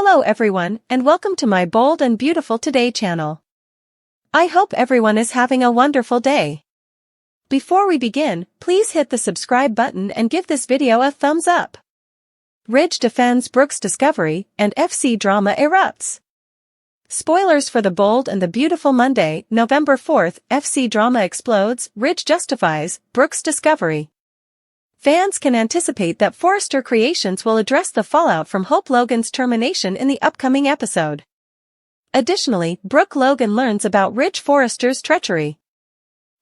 Hello everyone, and welcome to my Bold and Beautiful Today channel. I hope everyone is having a wonderful day. Before we begin, please hit the subscribe button and give this video a thumbs up. Ridge defends Brooke's discovery, and FC drama erupts. Spoilers for the Bold and the Beautiful. Monday, November 4th, FC drama explodes, Ridge justifies Brooke's discovery. Fans can anticipate that Forrester Creations will address the fallout from Hope Logan's termination in the upcoming episode. Additionally, Brooke Logan learns about Ridge Forrester's treachery.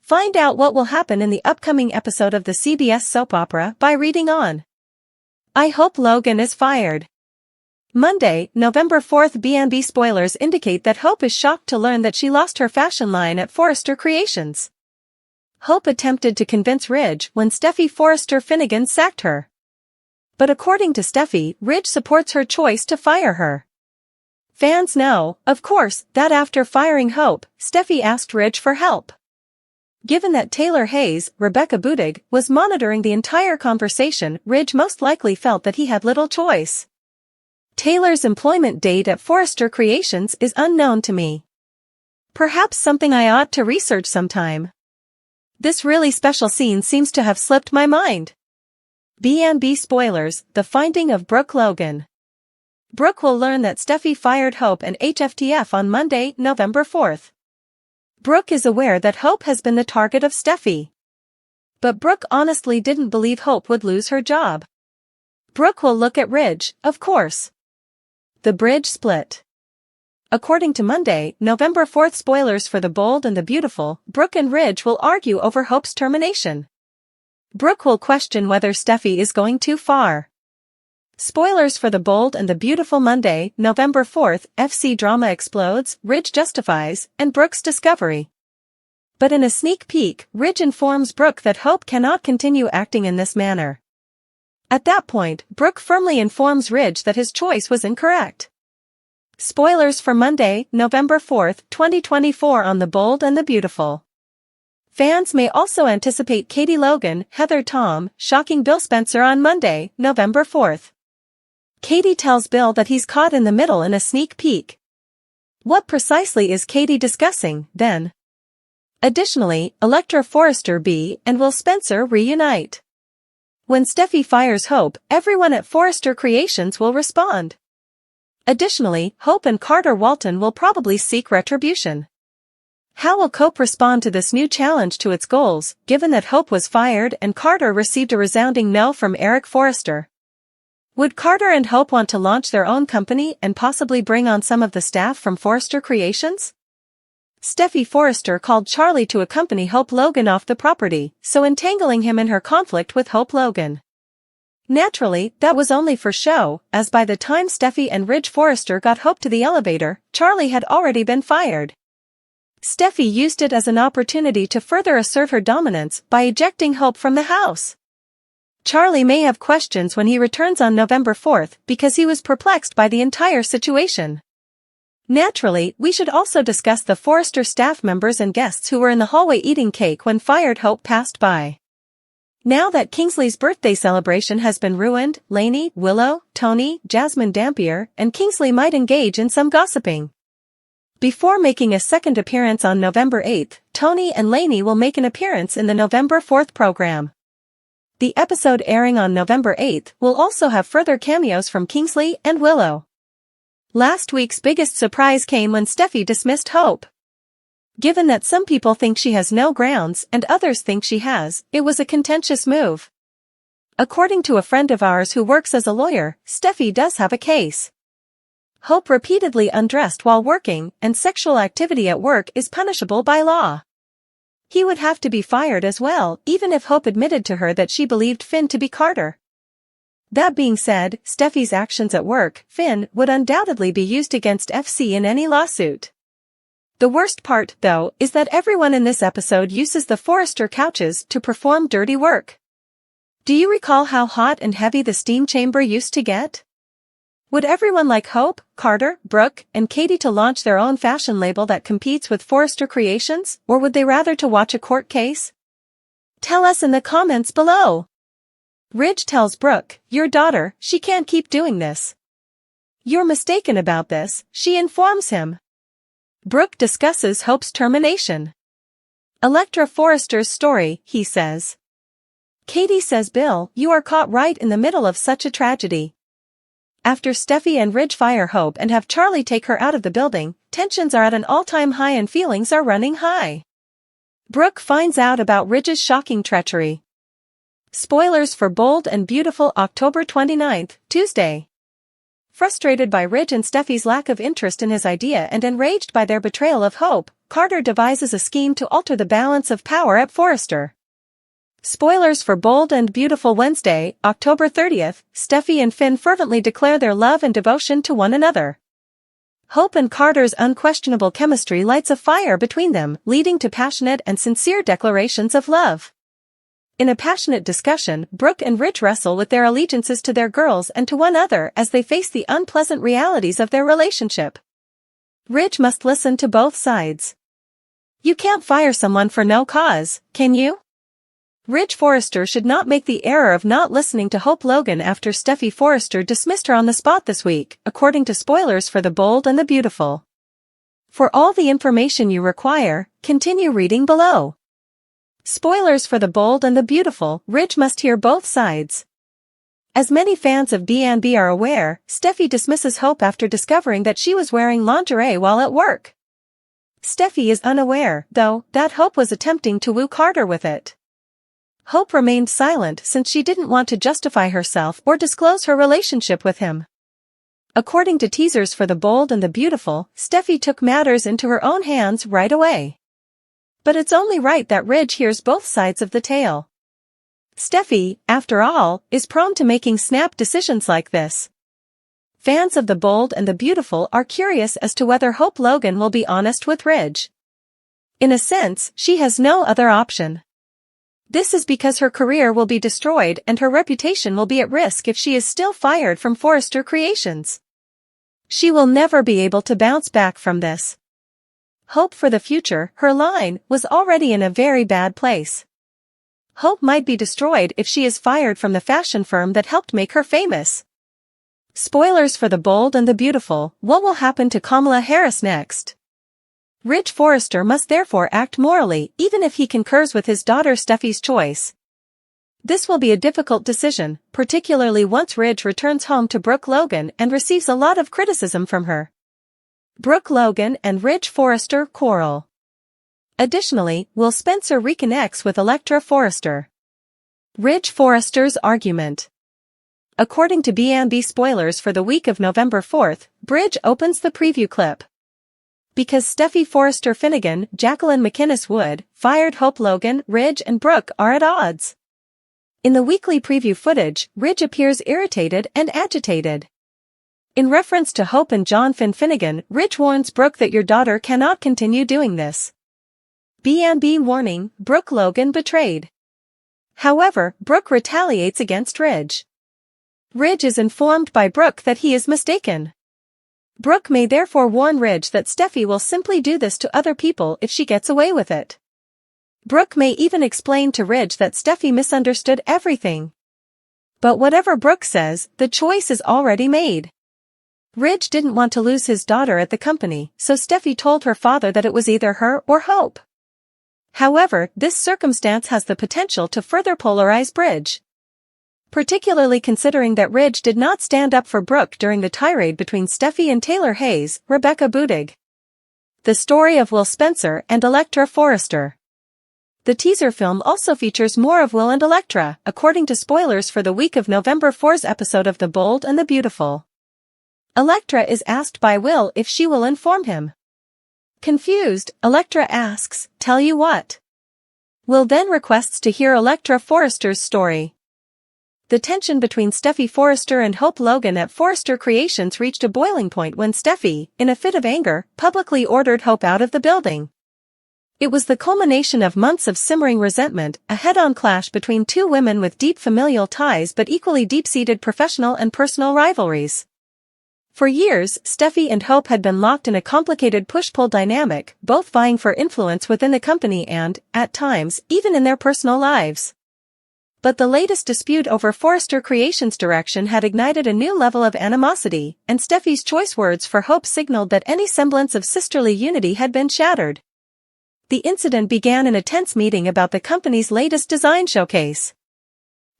Find out what will happen in the upcoming episode of the CBS soap opera by reading on. I hope Logan is fired. Monday, November 4th. B&B spoilers indicate that Hope is shocked to learn that she lost her fashion line at Forrester Creations. Hope attempted to convince Ridge when Steffy Forrester Finnegan sacked her. But according to Steffy, Ridge supports her choice to fire her. Fans know, of course, that after firing Hope, Steffy asked Ridge for help. Given that Taylor Hayes, Rebecca Budig, was monitoring the entire conversation, Ridge most likely felt that he had little choice. Taylor's employment date at Forrester Creations is unknown to me. Perhaps something I ought to research sometime. This really special scene seems to have slipped my mind. B&B spoilers, the finding of Brooke Logan. Brooke will learn that Steffy fired Hope and HFTF on Monday, November 4th. Brooke is aware that Hope has been the target of Steffy. But Brooke honestly didn't believe Hope would lose her job. Brooke will look at Ridge, of course. The bridge split. According to Monday, November 4th spoilers for the Bold and the Beautiful, Brooke and Ridge will argue over Hope's termination. Brooke will question whether Steffy is going too far. Spoilers for the Bold and the Beautiful. Monday, November 4th, FC drama explodes, Ridge justifies, and Brooke's discovery. But in a sneak peek, Ridge informs Brooke that Hope cannot continue acting in this manner. At that point, Brooke firmly informs Ridge that his choice was incorrect. Spoilers for Monday, November 4th, 2024 on The Bold and the Beautiful. Fans may also anticipate Katie Logan, Heather Tom, shocking Bill Spencer on Monday, November 4th. Katie tells Bill that he's caught in the middle in a sneak peek. What precisely is Katie discussing, then? Additionally, Electra Forrester B and Will Spencer reunite. When Steffy fires Hope, everyone at Forrester Creations will respond. Additionally, Hope and Carter Walton will probably seek retribution. How will Cope respond to this new challenge to its goals, given that Hope was fired and Carter received a resounding no from Eric Forrester? Would Carter and Hope want to launch their own company and possibly bring on some of the staff from Forrester Creations? Steffy Forrester called Charlie to accompany Hope Logan off the property, so entangling him in her conflict with Hope Logan. Naturally, that was only for show, as by the time Steffy and Ridge Forrester got Hope to the elevator, Charlie had already been fired. Steffy used it as an opportunity to further assert her dominance by ejecting Hope from the house. Charlie may have questions when he returns on November 4th because he was perplexed by the entire situation. Naturally, we should also discuss the Forrester staff members and guests who were in the hallway eating cake when fired Hope passed by. Now that Kingsley's birthday celebration has been ruined, Lainey, Willow, Tony, Jasmine Dampier, and Kingsley might engage in some gossiping. Before making a second appearance on November 8th, Tony and Lainey will make an appearance in the November 4th program. The episode airing on November 8th will also have further cameos from Kingsley and Willow. Last week's biggest surprise came when Steffy dismissed Hope. Given that some people think she has no grounds and others think she has, it was a contentious move. According to a friend of ours who works as a lawyer, Steffy does have a case. Hope repeatedly undressed while working, and sexual activity at work is punishable by law. He would have to be fired as well, even if Hope admitted to her that she believed Finn to be Carter. That being said, Steffy's actions at work, Finn, would undoubtedly be used against FC in any lawsuit. The worst part, though, is that everyone in this episode uses the Forrester couches to perform dirty work. Do you recall how hot and heavy the steam chamber used to get? Would everyone like Hope, Carter, Brooke, and Katie to launch their own fashion label that competes with Forrester Creations, or would they rather to watch a court case? Tell us in the comments below. Ridge tells Brooke, "Your daughter, she can't keep doing this. "You're mistaken about this," she informs him. Brooke discusses Hope's termination. Electra Forrester's story, he says. Katie says, "Bill, you are caught right in the middle of such a tragedy." After Steffy and Ridge fire Hope and have Charlie take her out of the building, tensions are at an all-time high and feelings are running high. Brooke finds out about Ridge's shocking treachery. Spoilers for Bold and Beautiful October 29th, Tuesday. Frustrated by Ridge and Steffy's lack of interest in his idea and enraged by their betrayal of Hope, Carter devises a scheme to alter the balance of power at Forrester. Spoilers for Bold and Beautiful Wednesday, October 30th, Steffy and Finn fervently declare their love and devotion to one another. Hope and Carter's unquestionable chemistry lights a fire between them, leading to passionate and sincere declarations of love. In a passionate discussion, Brooke and Ridge wrestle with their allegiances to their girls and to one another as they face the unpleasant realities of their relationship. Ridge must listen to both sides. "You can't fire someone for no cause, can you?" Ridge Forrester should not make the error of not listening to Hope Logan after Steffy Forrester dismissed her on the spot this week, according to Spoilers for the Bold and the Beautiful. For all the information you require, continue reading below. Spoilers for the Bold and the Beautiful, Ridge must hear both sides. As many fans of B&B are aware, Steffy dismisses Hope after discovering that she was wearing lingerie while at work. Steffy is unaware, though, that Hope was attempting to woo Carter with it. Hope remained silent since she didn't want to justify herself or disclose her relationship with him. According to teasers for the Bold and the Beautiful, Steffy took matters into her own hands right away. But it's only right that Ridge hears both sides of the tale. Steffy, after all, is prone to making snap decisions like this. Fans of the Bold and the Beautiful are curious as to whether Hope Logan will be honest with Ridge. In a sense, she has no other option. This is because her career will be destroyed and her reputation will be at risk if she is still fired from Forrester Creations. She will never be able to bounce back from this. Hope for the future, her line, was already in a very bad place. Hope might be destroyed if she is fired from the fashion firm that helped make her famous. Spoilers for the Bold and the Beautiful, what will happen to Kamala Harris next? Ridge Forrester must therefore act morally, even if he concurs with his daughter Steffy's choice. This will be a difficult decision, particularly once Ridge returns home to Brooke Logan and receives a lot of criticism from her. Brooke Logan and Ridge Forrester quarrel. Additionally, Will Spencer reconnects with Electra Forrester. Ridge Forrester's argument. According to B&B Spoilers for the week of November 4th, Bridge opens the preview clip. Because Steffy Forrester Finnegan, Jacqueline McInnes Wood, fired Hope Logan, Ridge and Brooke are at odds. In the weekly preview footage, Ridge appears irritated and agitated. In reference to Hope and John Finnegan, Ridge warns Brooke that your daughter cannot continue doing this. B&B warning, Brooke Logan betrayed. However, Brooke retaliates against Ridge. Ridge is informed by Brooke that he is mistaken. Brooke may therefore warn Ridge that Steffy will simply do this to other people if she gets away with it. Brooke may even explain to Ridge that Steffy misunderstood everything. But whatever Brooke says, the choice is already made. Ridge didn't want to lose his daughter at the company, so Steffy told her father that it was either her or Hope. However, this circumstance has the potential to further polarize Ridge. Particularly considering that Ridge did not stand up for Brooke during the tirade between Steffy and Taylor Hayes, Rebecca Budig. The story of Will Spencer and Electra Forrester. The teaser film also features more of Will and Electra, according to Spoilers for the week of November 4's episode of The Bold and the Beautiful. Electra is asked by Will if she will inform him. Confused, Electra asks, "Tell you what?" Will then requests to hear Electra Forrester's story. The tension between Steffy Forrester and Hope Logan at Forrester Creations reached a boiling point when Steffy, in a fit of anger, publicly ordered Hope out of the building. It was the culmination of months of simmering resentment, a head-on clash between two women with deep familial ties but equally deep-seated professional and personal rivalries. For years, Steffy and Hope had been locked in a complicated push-pull dynamic, both vying for influence within the company and, at times, even in their personal lives. But the latest dispute over Forrester Creations' direction had ignited a new level of animosity, and Steffy's choice words for Hope signaled that any semblance of sisterly unity had been shattered. The incident began in a tense meeting about the company's latest design showcase.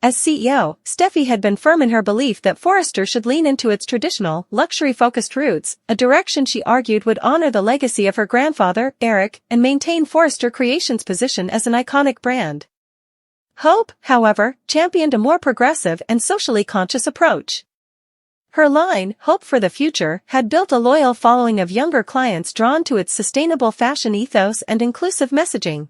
As CEO, Steffy had been firm in her belief that Forrester should lean into its traditional, luxury-focused roots, a direction she argued would honor the legacy of her grandfather, Eric, and maintain Forrester Creations' position as an iconic brand. Hope, however, championed a more progressive and socially conscious approach. Her line, Hope for the Future, had built a loyal following of younger clients drawn to its sustainable fashion ethos and inclusive messaging.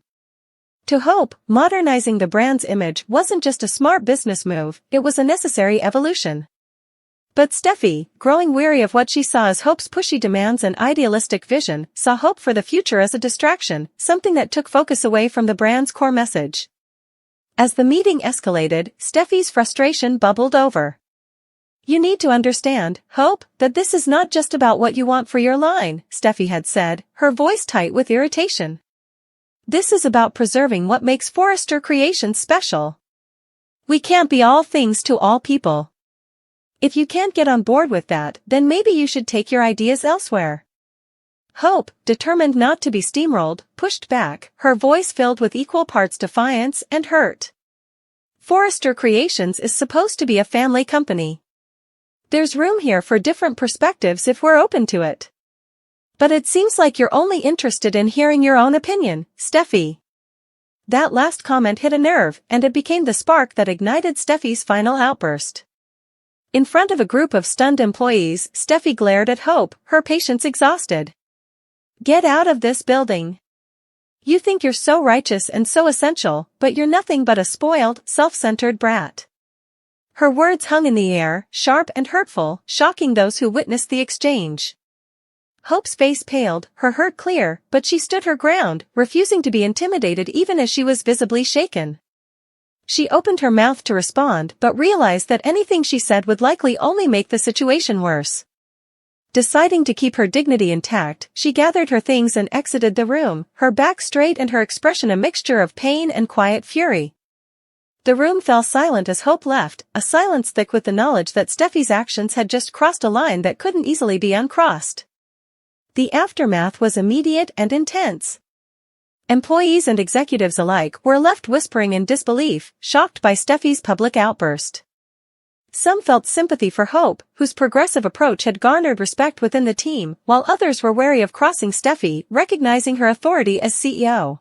To Hope, modernizing the brand's image wasn't just a smart business move, it was a necessary evolution. But Steffy, growing weary of what she saw as Hope's pushy demands and idealistic vision, saw Hope for the Future as a distraction, something that took focus away from the brand's core message. As the meeting escalated, Steffy's frustration bubbled over. "You need to understand, Hope, that this is not just about what you want for your line," Steffy had said, her voice tight with irritation. "This is about preserving what makes Forrester Creations special. We can't be all things to all people. If you can't get on board with that, then maybe you should take your ideas elsewhere." Hope, determined not to be steamrolled, pushed back, her voice filled with equal parts defiance and hurt. "Forrester Creations is supposed to be a family company. There's room here for different perspectives if we're open to it. But it seems like you're only interested in hearing your own opinion, Steffy." That last comment hit a nerve, and it became the spark that ignited Steffy's final outburst. In front of a group of stunned employees, Steffy glared at Hope, her patience exhausted. "Get out of this building. You think you're so righteous and so essential, but you're nothing but a spoiled, self-centered brat." Her words hung in the air, sharp and hurtful, shocking those who witnessed the exchange. Hope's face paled, her hurt clear, but she stood her ground, refusing to be intimidated even as she was visibly shaken. She opened her mouth to respond but realized that anything she said would likely only make the situation worse. Deciding to keep her dignity intact, she gathered her things and exited the room, her back straight and her expression a mixture of pain and quiet fury. The room fell silent as Hope left, a silence thick with the knowledge that Steffy's actions had just crossed a line that couldn't easily be uncrossed. The aftermath was immediate and intense. Employees and executives alike were left whispering in disbelief, shocked by Steffy's public outburst. Some felt sympathy for Hope, whose progressive approach had garnered respect within the team, while others were wary of crossing Steffy, recognizing her authority as CEO.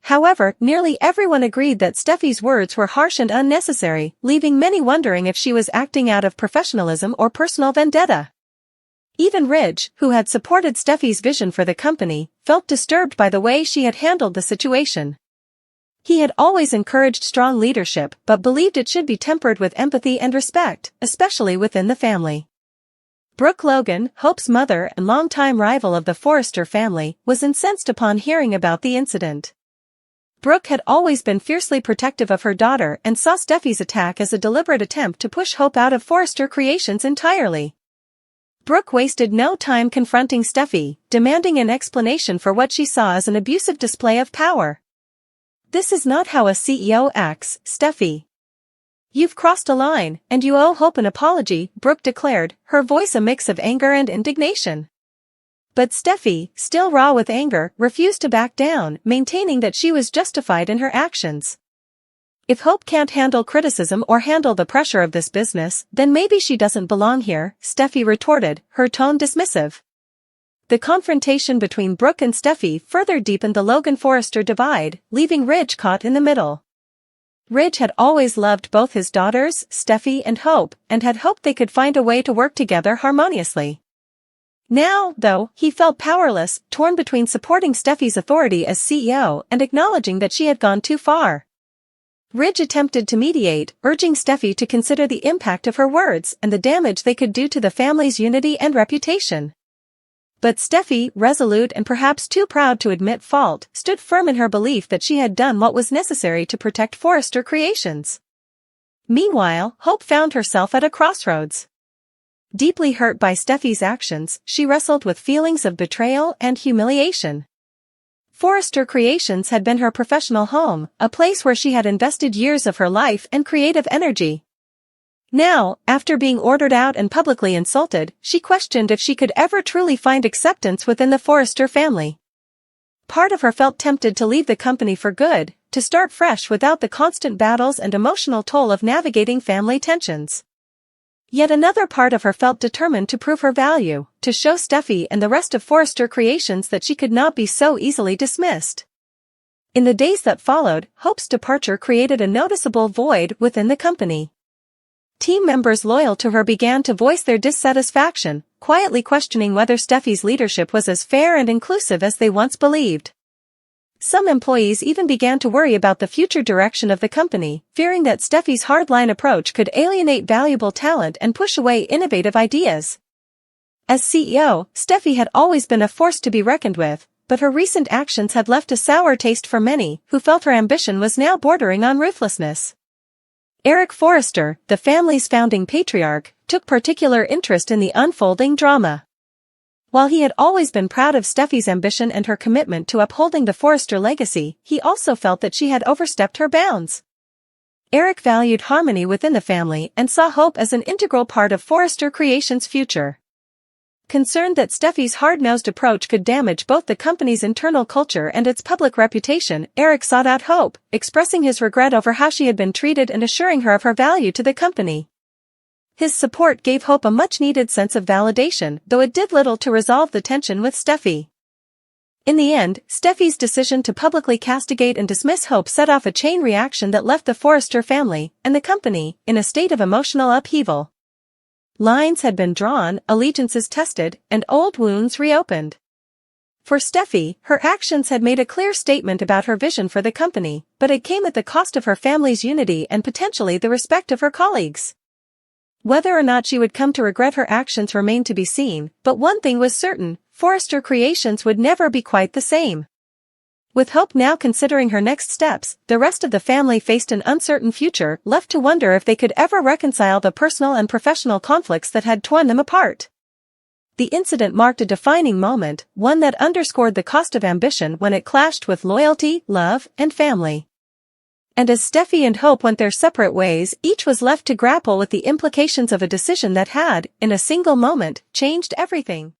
However, nearly everyone agreed that Steffy's words were harsh and unnecessary, leaving many wondering if she was acting out of professionalism or personal vendetta. Even Ridge, who had supported Steffy's vision for the company, felt disturbed by the way she had handled the situation. He had always encouraged strong leadership but believed it should be tempered with empathy and respect, especially within the family. Brooke Logan, Hope's mother and longtime rival of the Forrester family, was incensed upon hearing about the incident. Brooke had always been fiercely protective of her daughter and saw Steffy's attack as a deliberate attempt to push Hope out of Forrester Creations entirely. Brooke wasted no time confronting Steffy, demanding an explanation for what she saw as an abusive display of power. "This is not how a CEO acts, Steffy. You've crossed a line, and you owe Hope an apology," Brooke declared, her voice a mix of anger and indignation. But Steffy, still raw with anger, refused to back down, maintaining that she was justified in her actions. "If Hope can't handle criticism or handle the pressure of this business, then maybe she doesn't belong here," Steffy retorted, her tone dismissive. The confrontation between Brooke and Steffy further deepened the Logan-Forrester divide, leaving Ridge caught in the middle. Ridge had always loved both his daughters, Steffy and Hope, and had hoped they could find a way to work together harmoniously. Now, though, he felt powerless, torn between supporting Steffy's authority as CEO and acknowledging that she had gone too far. Ridge attempted to mediate, urging Steffy to consider the impact of her words and the damage they could do to the family's unity and reputation. But Steffy, resolute and perhaps too proud to admit fault, stood firm in her belief that she had done what was necessary to protect Forrester Creations. Meanwhile, Hope found herself at a crossroads. Deeply hurt by Steffy's actions, she wrestled with feelings of betrayal and humiliation. Forrester Creations had been her professional home, a place where she had invested years of her life and creative energy. Now, after being ordered out and publicly insulted, she questioned if she could ever truly find acceptance within the Forrester family. Part of her felt tempted to leave the company for good, to start fresh without the constant battles and emotional toll of navigating family tensions. Yet another part of her felt determined to prove her value, to show Steffy and the rest of Forrester Creations that she could not be so easily dismissed. In the days that followed, Hope's departure created a noticeable void within the company. Team members loyal to her began to voice their dissatisfaction, quietly questioning whether Steffy's leadership was as fair and inclusive as they once believed. Some employees even began to worry about the future direction of the company, fearing that Steffy's hardline approach could alienate valuable talent and push away innovative ideas. As CEO, Steffy had always been a force to be reckoned with, but her recent actions had left a sour taste for many, who felt her ambition was now bordering on ruthlessness. Eric Forrester, the family's founding patriarch, took particular interest in the unfolding drama. While he had always been proud of Steffy's ambition and her commitment to upholding the Forrester legacy, he also felt that she had overstepped her bounds. Eric valued harmony within the family and saw Hope as an integral part of Forrester Creations' future. Concerned that Steffy's hard-nosed approach could damage both the company's internal culture and its public reputation, Eric sought out Hope, expressing his regret over how she had been treated and assuring her of her value to the company. His support gave Hope a much-needed sense of validation, though it did little to resolve the tension with Steffy. In the end, Steffy's decision to publicly castigate and dismiss Hope set off a chain reaction that left the Forrester family, and the company, in a state of emotional upheaval. Lines had been drawn, allegiances tested, and old wounds reopened. For Steffy, her actions had made a clear statement about her vision for the company, but it came at the cost of her family's unity and potentially the respect of her colleagues. Whether or not she would come to regret her actions remained to be seen, but one thing was certain, Forrester Creations would never be quite the same. With Hope now considering her next steps, the rest of the family faced an uncertain future, left to wonder if they could ever reconcile the personal and professional conflicts that had torn them apart. The incident marked a defining moment, one that underscored the cost of ambition when it clashed with loyalty, love, and family. And as Steffy and Hope went their separate ways, each was left to grapple with the implications of a decision that had, in a single moment, changed everything.